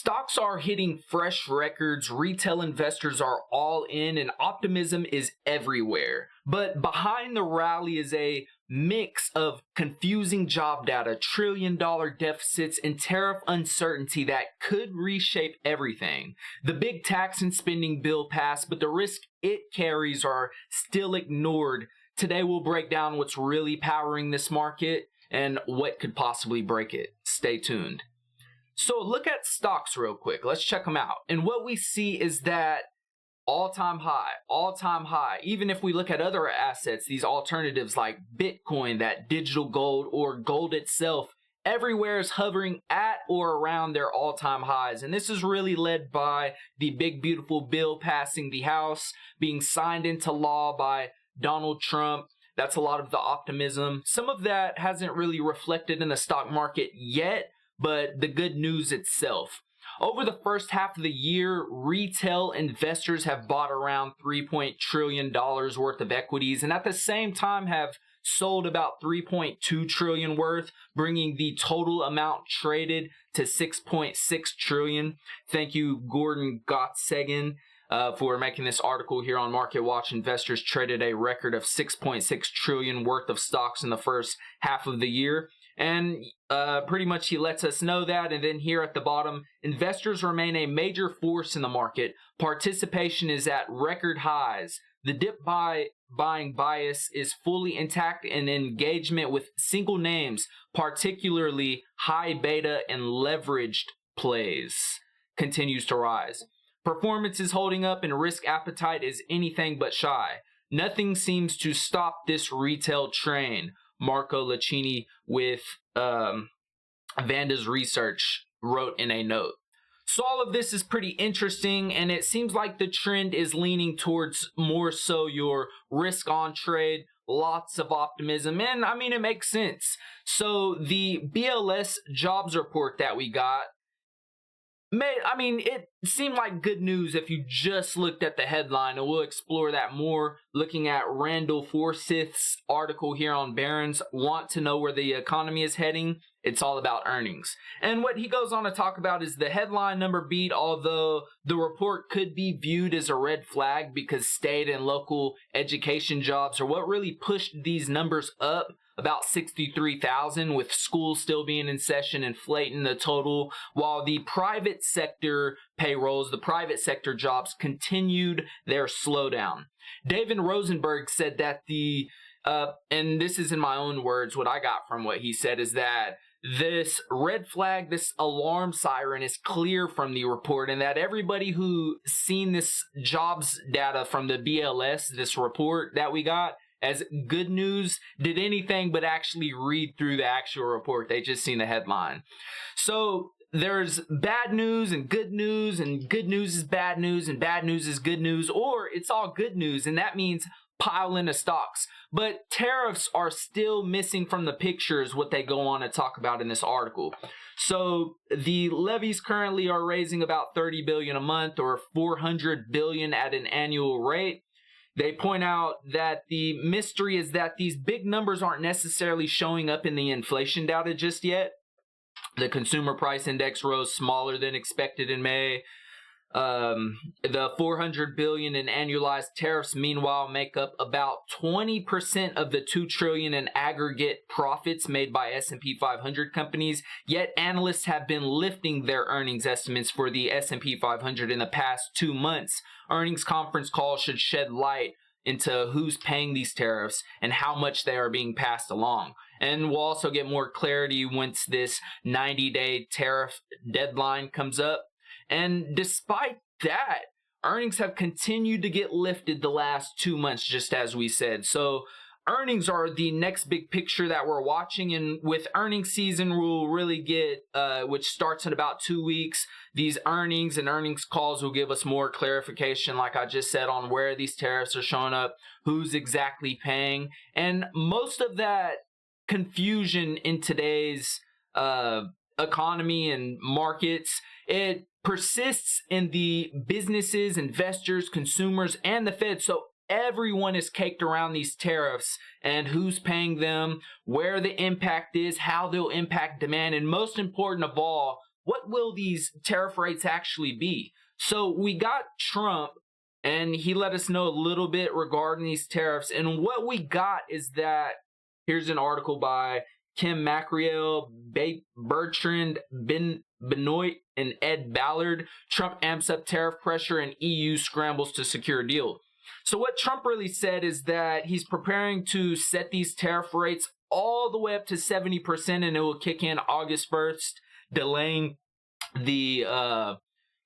Stocks are hitting fresh records, retail investors are all in, and optimism is everywhere. But behind the rally is a mix of confusing job data, trillion-dollar deficits, and tariff uncertainty that could reshape everything. The big tax and spending bill passed, but the risk it carries are still ignored. Today we'll break down what's really powering this market and what could possibly break it. Stay tuned. So look at stocks real quick. Let's check them out. And what we see is that all-time high. Even if we look at other assets, these alternatives like Bitcoin, that digital gold, or gold itself, everywhere is hovering at or around their all-time highs. And this is really led by the big, beautiful bill passing the House, being signed into law by Donald Trump. That's a lot of the optimism. Some of that hasn't really reflected in the stock market yet, but the good news itself. Over the first half of the year, retail investors have bought around $3 trillion worth of equities, and at the same time have sold about $3.2 trillion worth, bringing the total amount traded to $6.6 trillion. Thank you, Gordon Gottsagen, for making this article here on Market Watch. Investors traded a record of $6.6 trillion worth of stocks in the first half of the year. And pretty much he lets us know that. And then here at the bottom, investors remain a major force in the market. Participation is at record highs. The dip buying bias is fully intact, and engagement with single names, particularly high beta and leveraged plays, continues to rise. Performance is holding up and risk appetite is anything but shy. Nothing seems to stop this retail train. Marco Lacini with Vanda's Research wrote in a note. So all of this is pretty interesting, and it seems like the trend is leaning towards more so your risk on trade, lots of optimism, and I mean, it makes sense. So the BLS jobs report that we got, it seemed like good news if you just looked at the headline, and we'll explore that more looking at Randall Forsyth's article here on Barron's. Want to know where the economy is heading? It's all about earnings. And what he goes on to talk about is the headline number beat, although the report could be viewed as a red flag because state and local education jobs are what really pushed these numbers up. About 63,000, with schools still being in session, inflating the total, while the private sector payrolls, the private sector jobs, continued their slowdown. David Rosenberg said that and this is in my own words, what I got from what he said is that this red flag, this alarm siren is clear from the report, and that everybody who seen this jobs data from the BLS, this report that we got, as good news, did anything but actually read through the actual report. They just seen the headline. So there's bad news and good news is bad news and bad news is good news, or it's all good news, and that means pile into stocks. But tariffs are still missing from the picture is what they go on to talk about in this article. So the levies currently are raising about $30 billion a month, or $400 billion at an annual rate. They point out that the mystery is that these big numbers aren't necessarily showing up in the inflation data just yet. The consumer price index rose smaller than expected in May. The $400 billion in annualized tariffs, meanwhile, make up about 20% of the $2 trillion in aggregate profits made by S&P 500 companies. Yet analysts have been lifting their earnings estimates for the S&P 500 in the past 2 months. Earnings conference calls should shed light into who's paying these tariffs and how much they are being passed along. And we'll also get more clarity once this 90-day tariff deadline comes up. And despite that, earnings have continued to get lifted the last 2 months, just as we said. So earnings are the next big picture that we're watching. And with earnings season, we'll really get, which starts in about 2 weeks, these earnings and earnings calls will give us more clarification, like I just said, on where these tariffs are showing up, who's exactly paying. And most of that confusion in today's economy and markets, it persists in the businesses, investors, consumers, and the Fed. So everyone is caked around these tariffs and who's paying them, where the impact is, how they'll impact demand, and most important of all, what will these tariff rates actually be? So we got Trump, and he let us know a little bit regarding these tariffs. And what we got is that, here's an article by Kim Macriel, Bertrand Benoit, and Ed Ballard. Trump amps up tariff pressure and EU scrambles to secure a deal. So what Trump really said is that he's preparing to set these tariff rates all the way up to 70%, and it will kick in August 1st, delaying the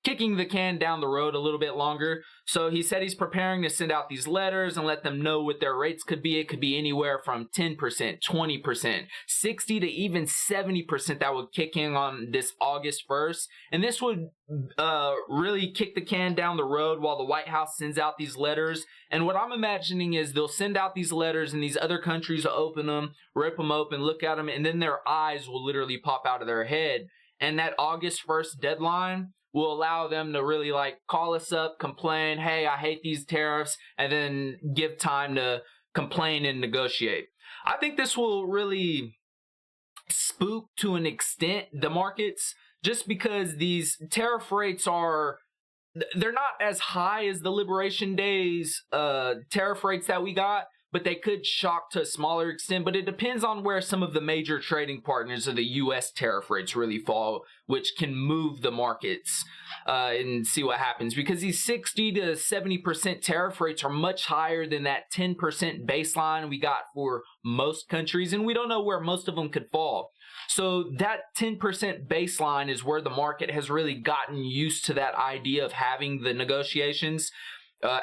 kicking the can down the road a little bit longer. So he said he's preparing to send out these letters and let them know what their rates could be. It could be anywhere from 10%, 20%, 60 to even 70% that would kick in on this August 1st. And this would really kick the can down the road while the White House sends out these letters. And what I'm imagining is they'll send out these letters and these other countries will open them, rip them open, look at them, and then their eyes will literally pop out of their head. And that August 1st deadline will allow them to really call us up, complain, hey, I hate these tariffs, and then give time to complain and negotiate. I think this will really spook to an extent the markets, just because these tariff rates they're not as high as the Liberation Day's tariff rates that we got, but they could shock to a smaller extent. But it depends on where some of the major trading partners of the U.S. tariff rates really fall, which can move the markets and see what happens. Because these 60 to 70% tariff rates are much higher than that 10% baseline we got for most countries, and we don't know where most of them could fall. So that 10% baseline is where the market has really gotten used to that idea of having the negotiations,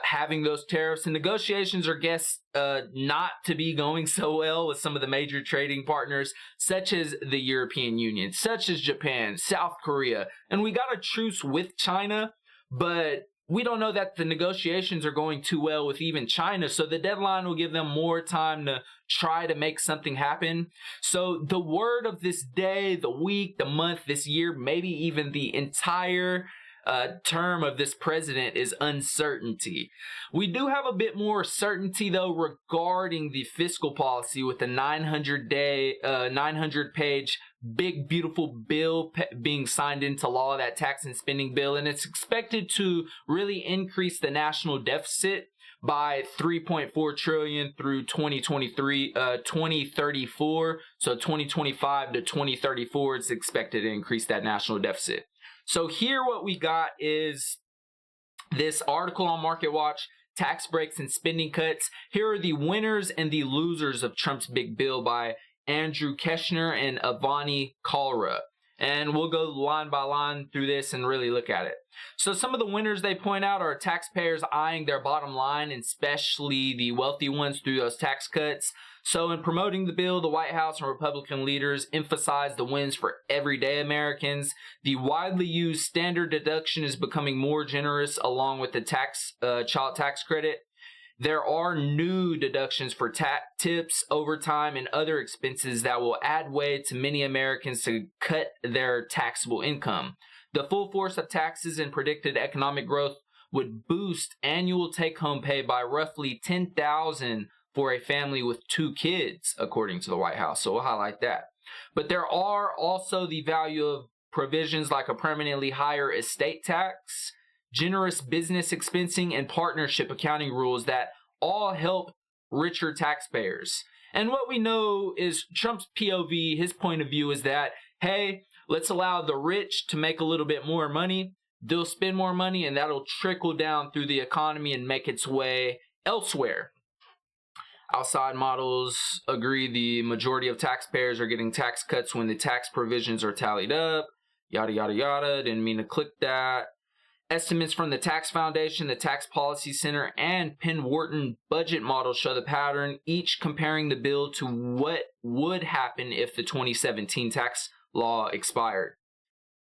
having those tariffs. And negotiations are guessed not to be going so well with some of the major trading partners, such as the European Union, such as Japan, South Korea. And we got a truce with China, but we don't know that the negotiations are going too well with even China. So the deadline will give them more time to try to make something happen. So the word of this day, the week, the month, this year, maybe even the entire term of this president is uncertainty. We do have a bit more certainty, though, regarding the fiscal policy with the 900-page big, beautiful bill being signed into law, that tax and spending bill, and it's expected to really increase the national deficit by $3.4 trillion through 2034. So 2025 to 2034, it's expected to increase that national deficit. So here what we got is this article on Market Watch, tax breaks and spending cuts. Here are the winners and the losers of Trump's big bill by Andrew Keshner and Avani Kalra. And we'll go line by line through this and really look at it. So some of the winners they point out are taxpayers eyeing their bottom line, especially the wealthy ones, through those tax cuts. So in promoting the bill, the White House and Republican leaders emphasize the wins for everyday Americans. The widely used standard deduction is becoming more generous, along with the child tax credit. There are new deductions for tips, overtime, and other expenses that will add weight to many Americans to cut their taxable income. The full force of taxes and predicted economic growth would boost annual take-home pay by roughly $10,000 for a family with 2 kids, according to the White House. So we'll highlight that. But there are also the value of provisions like a permanently higher estate tax, generous business expensing, and partnership accounting rules that all help richer taxpayers. And what we know is Trump's POV, his point of view is that, hey, let's allow the rich to make a little bit more money. They'll spend more money, and that'll trickle down through the economy and make its way elsewhere. Outside models agree the majority of taxpayers are getting tax cuts when the tax provisions are tallied up. Yada, yada, yada. Didn't mean to click that. Estimates from the Tax Foundation, the Tax Policy Center, and Penn Wharton budget models show the pattern, each comparing the bill to what would happen if the 2017 tax law expired.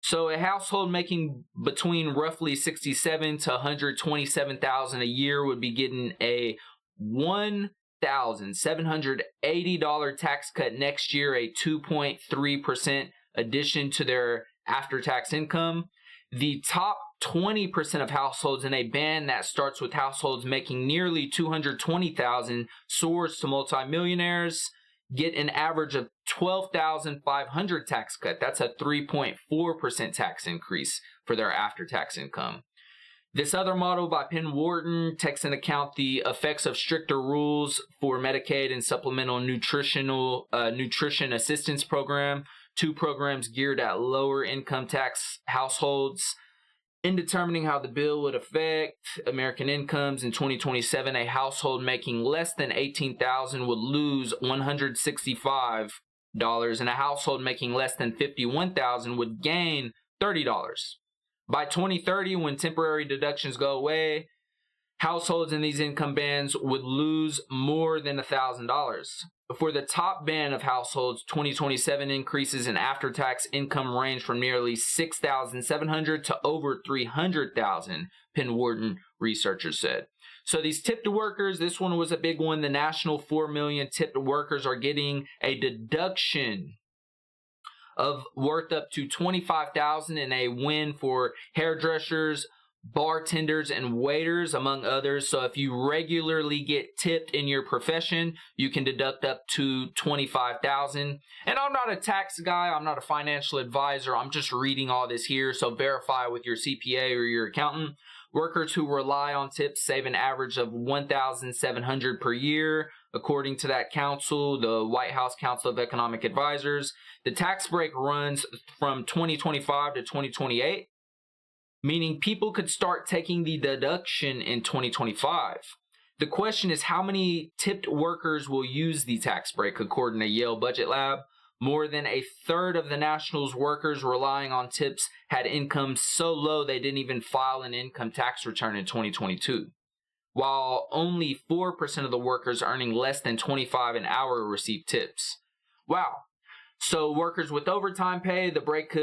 So a household making between roughly $67,000 to $127,000 a year would be getting a $1,780 tax cut next year, a 2.3% addition to their after-tax income. The top 20% of households in a band that starts with households making nearly $220,000 soars to multimillionaires. get an average of $12,500 tax cut. That's a 3.4% tax increase for their after-tax income. This other model by Penn Wharton takes into account the effects of stricter rules for Medicaid and supplemental nutrition assistance program, two programs geared at lower income tax households. In determining how the bill would affect American incomes in 2027, a household making less than $18,000 would lose $165, and a household making less than $51,000 would gain $30. By 2030, when temporary deductions go away, households in these income bands would lose more than $1,000. For the top band of households, 2027 increases in after-tax income range from nearly $6,700 to over $300,000, Penn Wharton researchers said. So these tipped workers, this one was a big one. The national 4 million tipped workers are getting a deduction of worth up to $25,000 in a win for hairdressers, bartenders, and waiters, among others. So if you regularly get tipped in your profession, you can deduct up to $25,000. And I'm not a tax guy, I'm not a financial advisor, I'm just reading all this here, so verify with your CPA or your accountant. Workers who rely on tips save an average of $1,700 per year, according to that council, the White House Council of Economic Advisors. The tax break runs from 2025 to 2028, meaning people could start taking the deduction in 2025. The question is, how many tipped workers will use the tax break, according to Yale Budget Lab? More than a third of the national's workers relying on tips had income so low they didn't even file an income tax return in 2022, while only 4% of the workers earning less than $25 an hour received tips. Wow. So workers with overtime pay, the break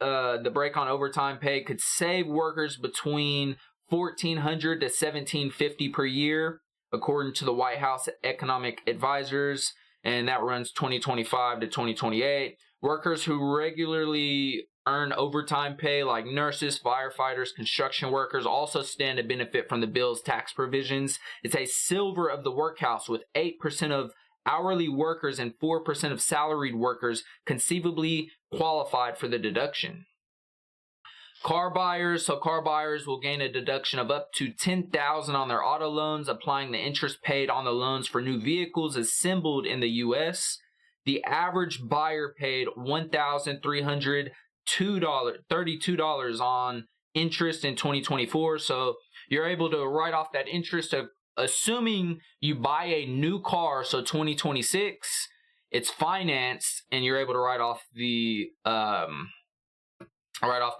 on overtime pay could save workers between $1,400 to $1,750 per year, according to the White House Economic Advisors, and that runs 2025 to 2028. Workers who regularly earn overtime pay, like nurses, firefighters, construction workers, also stand to benefit from the bill's tax provisions. It's a silver of the workhouse, with 8% of hourly workers and 4% of salaried workers conceivably qualified for the deduction. Car buyers will gain a deduction of up to $10,000 on their auto loans, applying the interest paid on the loans for new vehicles assembled in the U.S. The average buyer paid $1,332 on interest in 2024, so you're able to write off that interest of, assuming you buy a new car, so 2026, it's financed, and you're able to write off the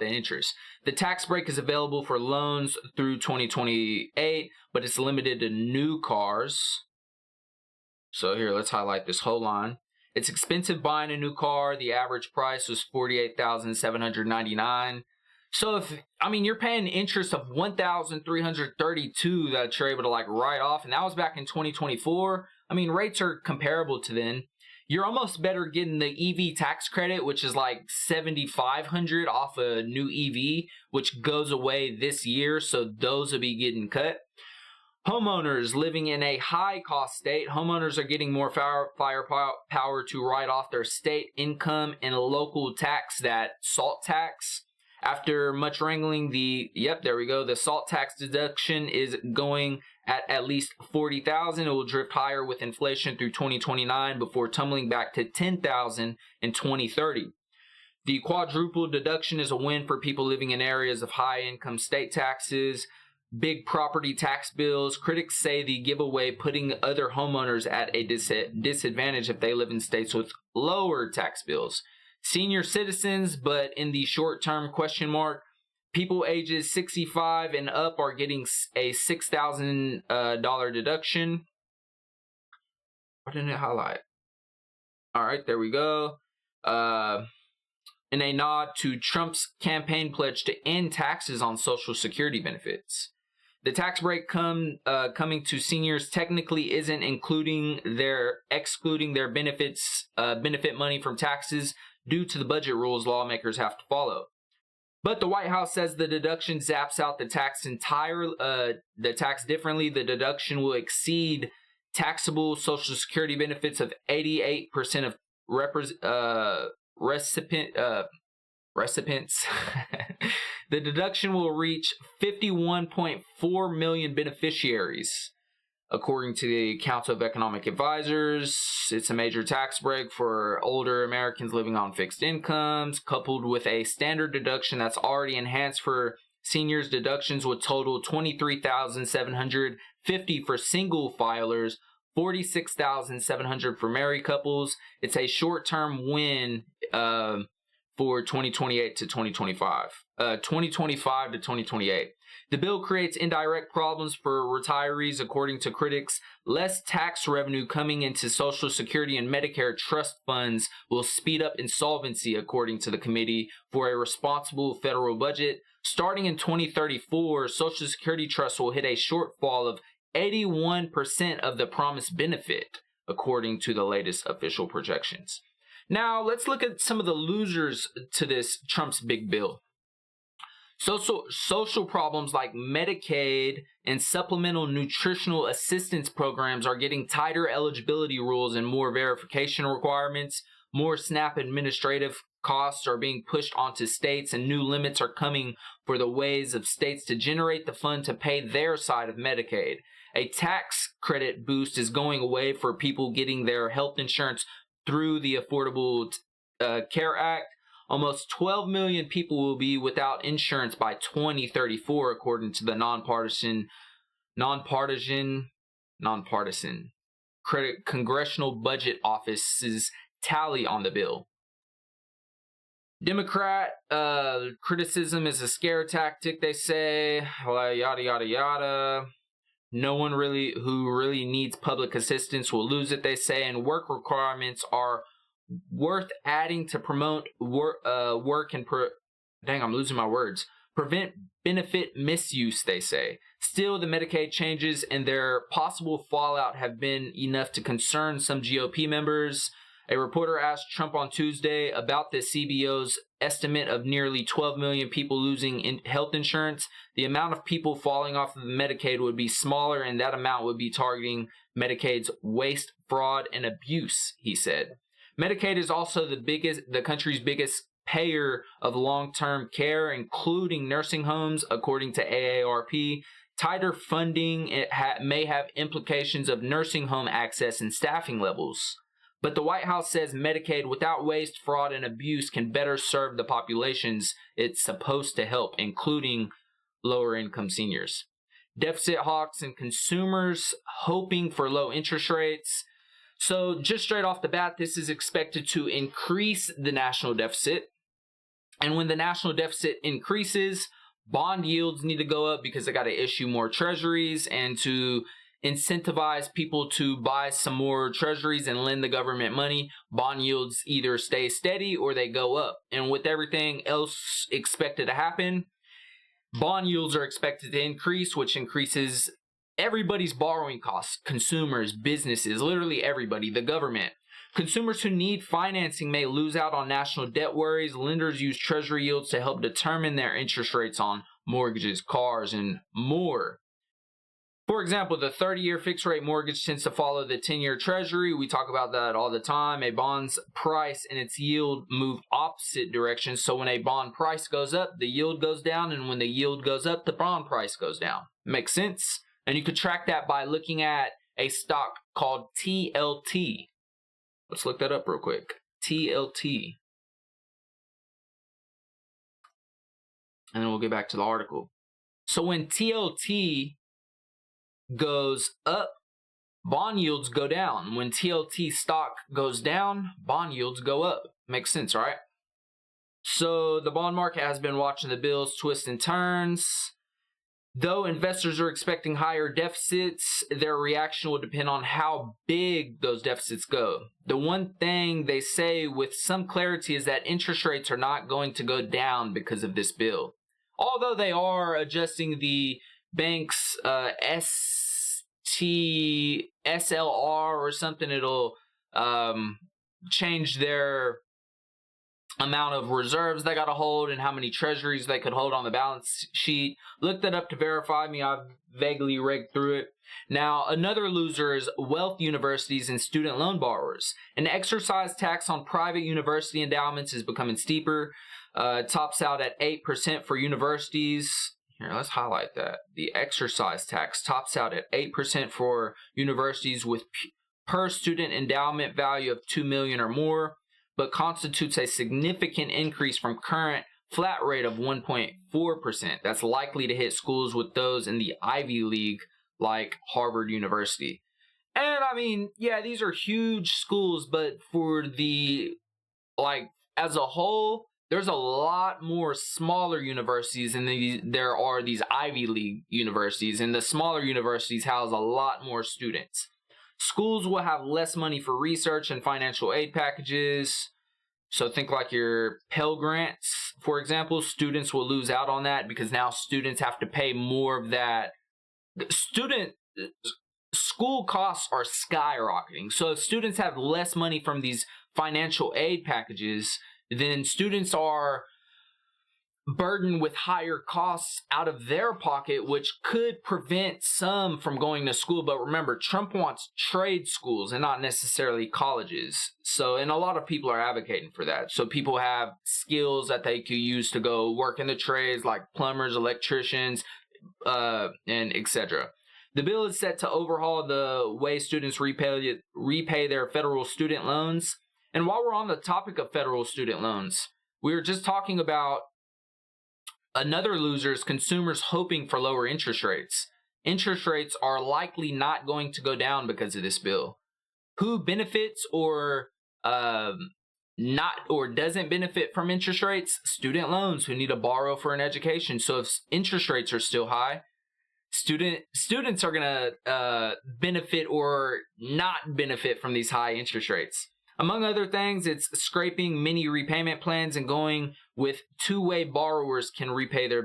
interest. The tax break is available for loans through 2028, but it's limited to new cars. So here, let's highlight this whole line. It's expensive buying a new car. The average price was $48,799. So you're paying interest of $1,332 that you're able to write off, and that was back in 2024. Rates are comparable to then. You're almost better getting the EV tax credit, which is $7,500 off a new EV, which goes away this year, so those will be getting cut. Homeowners living in a high-cost state, homeowners are getting more firepower to write off their state income and local tax, that SALT tax. After much wrangling, the SALT tax deduction is going at least $40,000. It will drift higher with inflation through 2029 before tumbling back to $10,000 in 2030. The quadruple deduction is a win for people living in areas of high income state taxes, big property tax bills. Critics say the giveaway putting other homeowners at a disadvantage if they live in states with lower tax bills. Senior citizens, but in the short term, people ages 65 and up are getting a $6,000 deduction. Why didn't it highlight? All right, there we go. In a nod to Trump's campaign pledge to end taxes on Social Security benefits. The tax break coming to seniors technically isn't excluding their benefit money from taxes due to the budget rules lawmakers have to follow. But the White House says the deduction zaps out the tax differently. The deduction will exceed taxable Social Security benefits of 88% of recipients. The deduction will reach 51.4 million beneficiaries. According to the Council of Economic Advisors, it's a major tax break for older Americans living on fixed incomes, coupled with a standard deduction that's already enhanced for seniors. Deductions would total $23,750 for single filers, $46,700 for married couples. It's a short-term win for 2028 to 2025. 2025 to 2028. The bill creates indirect problems for retirees, according to critics. Less tax revenue coming into Social Security and Medicare trust funds will speed up insolvency, according to the Committee for a Responsible Federal Budget. Starting in 2034, Social Security trusts will hit a shortfall of 81% of the promised benefit, according to the latest official projections. Now, let's look at some of the losers to this Trump's big bill. Social problems like Medicaid and supplemental nutritional assistance programs are getting tighter eligibility rules and more verification requirements. More SNAP administrative costs are being pushed onto states, and new limits are coming for the ways of states to generate the fund to pay their side of Medicaid. A tax credit boost is going away for people getting their health insurance through the Affordable Care Act. Almost 12 million people will be without insurance by 2034, according to the nonpartisan Congressional Budget Office's tally on the bill. Democrat criticism is a scare tactic, they say. Yada, yada, yada. No one who really needs public assistance will lose it, they say. And work requirements are worth adding to promote prevent benefit misuse, they say. Still, the Medicaid changes and their possible fallout have been enough to concern some GOP members. A reporter asked Trump on Tuesday about the CBO's estimate of nearly 12 million people losing health insurance. The amount of people falling off of Medicaid would be smaller, and that amount would be targeting Medicaid's waste, fraud, and abuse, he said. Medicaid is also the country's biggest payer of long-term care, including nursing homes, according to AARP. Tighter funding may have implications of nursing home access and staffing levels. But the White House says Medicaid without waste, fraud, and abuse can better serve the populations it's supposed to help, including lower-income seniors. Deficit hawks and consumers hoping for low interest rates. So just straight off the bat, this is expected to increase the national deficit. And when the national deficit increases, bond yields need to go up because they got to issue more treasuries, and to incentivize people to buy some more treasuries and lend the government money, bond yields either stay steady or they go up. And with everything else expected to happen, bond yields are expected to increase, which increases everybody's borrowing costs. Consumers, businesses, literally everybody, the government. Consumers who need financing may lose out on national debt worries. Lenders use treasury yields to help determine their interest rates on mortgages, cars, and more. For example, the 30-year fixed rate mortgage tends to follow the 10-year treasury. We talk about that all the time. A bond's price and its yield move opposite directions. So when a bond price goes up, the yield goes down. And when the yield goes up, the bond price goes down. Makes sense? And you could track that by looking at a stock called TLT. Let's look that up real quick. TLT. And then we'll get back to the article. So when TLT goes up, bond yields go down. When TLT stock goes down, bond yields go up. Makes sense, right? So the bond market has been watching the bill's twists and turns. Though investors are expecting higher deficits, their reaction will depend on how big those deficits go. The one thing they say with some clarity is that interest rates are not going to go down because of this bill. Although they are adjusting the bank's SLR or something, it'll change their amount of reserves they got to hold and how many treasuries they could hold on the balance sheet. Looked that up to verify me. I've vaguely read through it. Now, another loser is wealth universities and student loan borrowers. An excise tax on private university endowments is becoming steeper. Tops out at 8% for universities. Here, let's highlight that. The excise tax tops out at 8% for universities with per student endowment value of $2 million or more, but constitutes a significant increase from current flat rate of 1.4%. That's likely to hit schools with those in the Ivy League, like Harvard University. And I mean, yeah, these are huge schools, but for the, like, as a whole, there's a lot more smaller universities than there are these Ivy League universities, and the smaller universities house a lot more students. Schools will have less money for research and financial aid packages. So think like your Pell Grants, for example. Students will lose out on that because now students have to pay more of that. School costs are skyrocketing. So if students have less money from these financial aid packages, then students are burdened with higher costs out of their pocket, which could prevent some from going to school. But remember, Trump wants trade schools and not necessarily colleges. So, and a lot of people are advocating for that. So people have skills that they could use to go work in the trades, like plumbers, electricians, and etc. The bill is set to overhaul the way students repay their federal student loans. And while we're on the topic of federal student loans, we were just talking about another loser is consumers hoping for lower interest rates. Interest rates are likely not going to go down because of this bill. Who benefits or not or doesn't benefit from interest rates? Student loans who need to borrow for an education. So if interest rates are still high, students are going to benefit or not benefit from these high interest rates. Among other things, it's scraping many repayment plans and going with two-way borrowers can repay their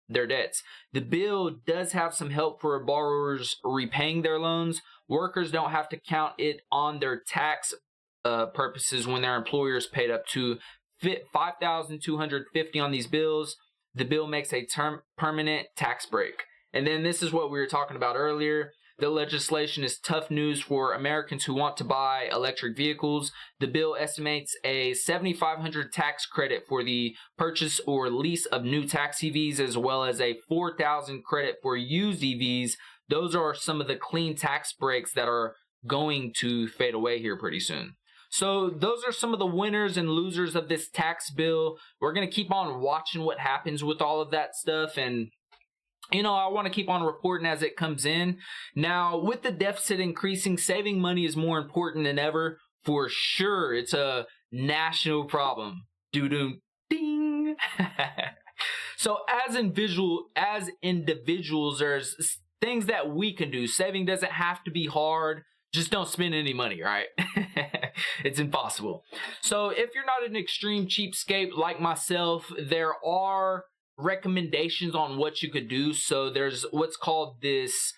debts. The bill does have some help for borrowers repaying their loans. Workers don't have to count it on their tax purposes when their employers paid up to $5,250 on these bills. The bill makes a permanent tax break. And then this is what we were talking about earlier. The legislation is tough news for Americans who want to buy electric vehicles. The bill estimates a $7,500 tax credit for the purchase or lease of new tax EVs, as well as a $4,000 credit for used EVs. Those are some of the clean tax breaks that are going to fade away here pretty soon. So those are some of the winners and losers of this tax bill. We're going to keep on watching what happens with all of that stuff, and I want to keep on reporting as it comes in. Now, with the deficit increasing, saving money is more important than ever. For sure, it's a national problem. Ding. So as individuals, there's things that we can do. Saving doesn't have to be hard. Just don't spend any money, right? It's impossible. So if you're not an extreme cheapskate like myself, there are recommendations on what you could do. So there's what's called this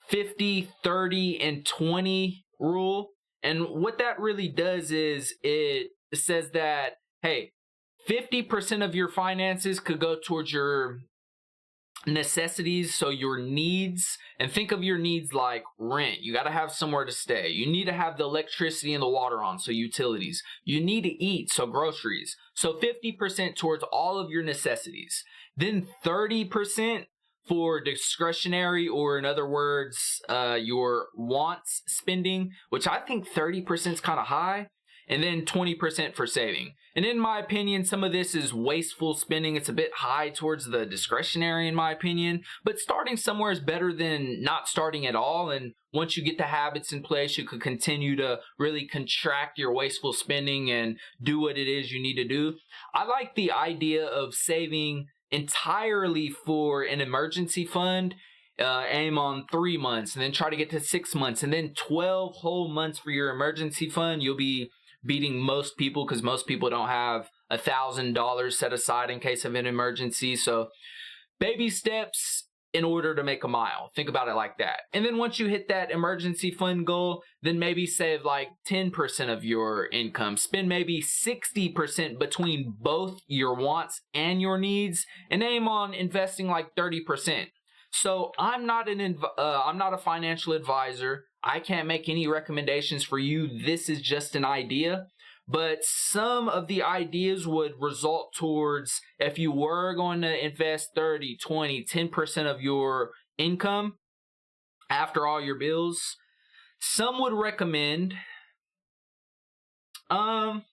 50, 30, and 20 rule. And what that really does is it says that, hey, 50% of your finances could go towards your necessities, so your needs. And think of your needs like rent. You got to have somewhere to stay. You need to have the electricity and the water on, so utilities. You need to eat, so groceries. So 50% towards all of your necessities. Then 30% for discretionary, or in other words, your wants spending, which I think 30% is kind of high. And then 20% for saving. And in my opinion, some of this is wasteful spending. It's a bit high towards the discretionary, in my opinion. But starting somewhere is better than not starting at all. And once you get the habits in place, you could continue to really contract your wasteful spending and do what it is you need to do. I like the idea of saving entirely for an emergency fund. Aim on 3 months and then try to get to 6 months and then 12 whole months for your emergency fund. You'll be beating most people because most people don't have $1,000 set aside in case of an emergency. So baby steps in order to make a mile. Think about it like that. And then once you hit that emergency fund goal, then maybe save like 10% of your income. Spend maybe 60% between both your wants and your needs, and aim on investing like 30%. So I'm not a financial advisor. I can't make any recommendations for you. This is just an idea. But some of the ideas would result towards, if you were going to invest 30, 20, 10% of your income after all your bills, some would recommend, some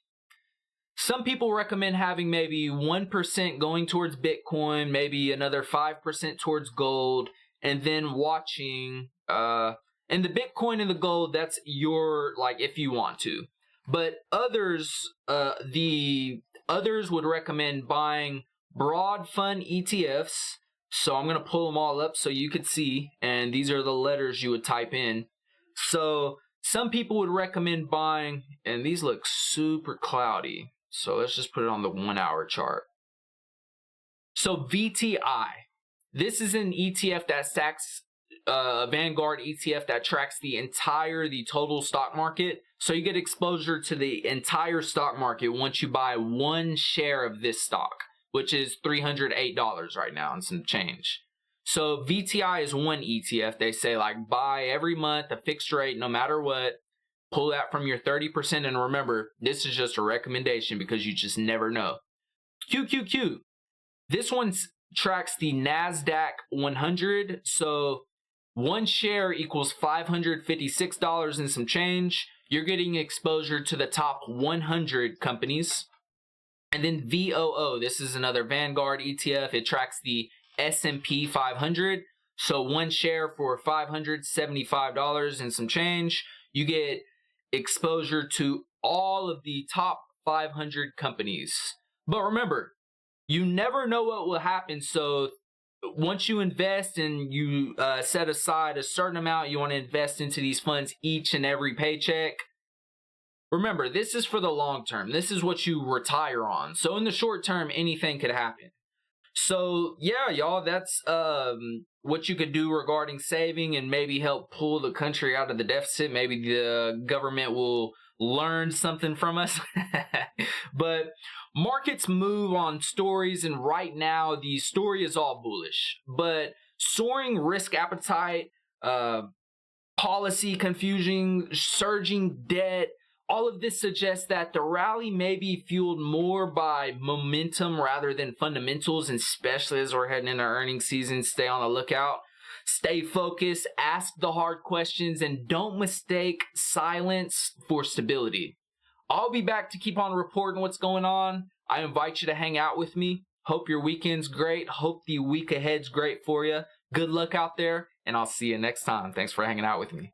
people recommend having maybe 1% going towards Bitcoin, maybe another 5% towards gold, and then watching, and the Bitcoin and the gold, that's your, like, if you want to. But others, the others would recommend buying broad fund ETFs. So I'm going to pull them all up so you could see. And these are the letters you would type in. So some people would recommend buying, and these look super cloudy. So let's just put it on the 1 hour chart. So VTI. This is an ETF that stacks, Vanguard ETF that tracks the total stock market. So you get exposure to the entire stock market once you buy one share of this stock, which is $308 right now and some change. So VTI is one ETF. They say like buy every month, a fixed rate, no matter what. Pull that from your 30%. And remember, this is just a recommendation because you just never know. QQQ. This one tracks the NASDAQ 100. So one share equals $556 and some change. You're getting exposure to the top 100 companies. And then VOO, this is another Vanguard ETF. It tracks the S&P 500. So one share for $575 and some change. You get exposure to all of the top 500 companies. But remember, you never know what will happen. So once you invest and you set aside a certain amount you want to invest into these funds each and every paycheck, remember, this is for the long term. This is what you retire on. So in the short term, anything could happen. So yeah, y'all, that's what you could do regarding saving and maybe help pull the country out of the deficit. Maybe the government will learn something from us. But markets move on stories, and right now the story is all bullish. But soaring risk appetite, policy confusion, surging debt, all of this suggests that the rally may be fueled more by momentum rather than fundamentals, and especially as we're heading into earnings season. Stay on the lookout. Stay focused, ask the hard questions, and don't mistake silence for stability. I'll be back to keep on reporting what's going on. I invite you to hang out with me. Hope your weekend's great. Hope the week ahead's great for you. Good luck out there, and I'll see you next time. Thanks for hanging out with me.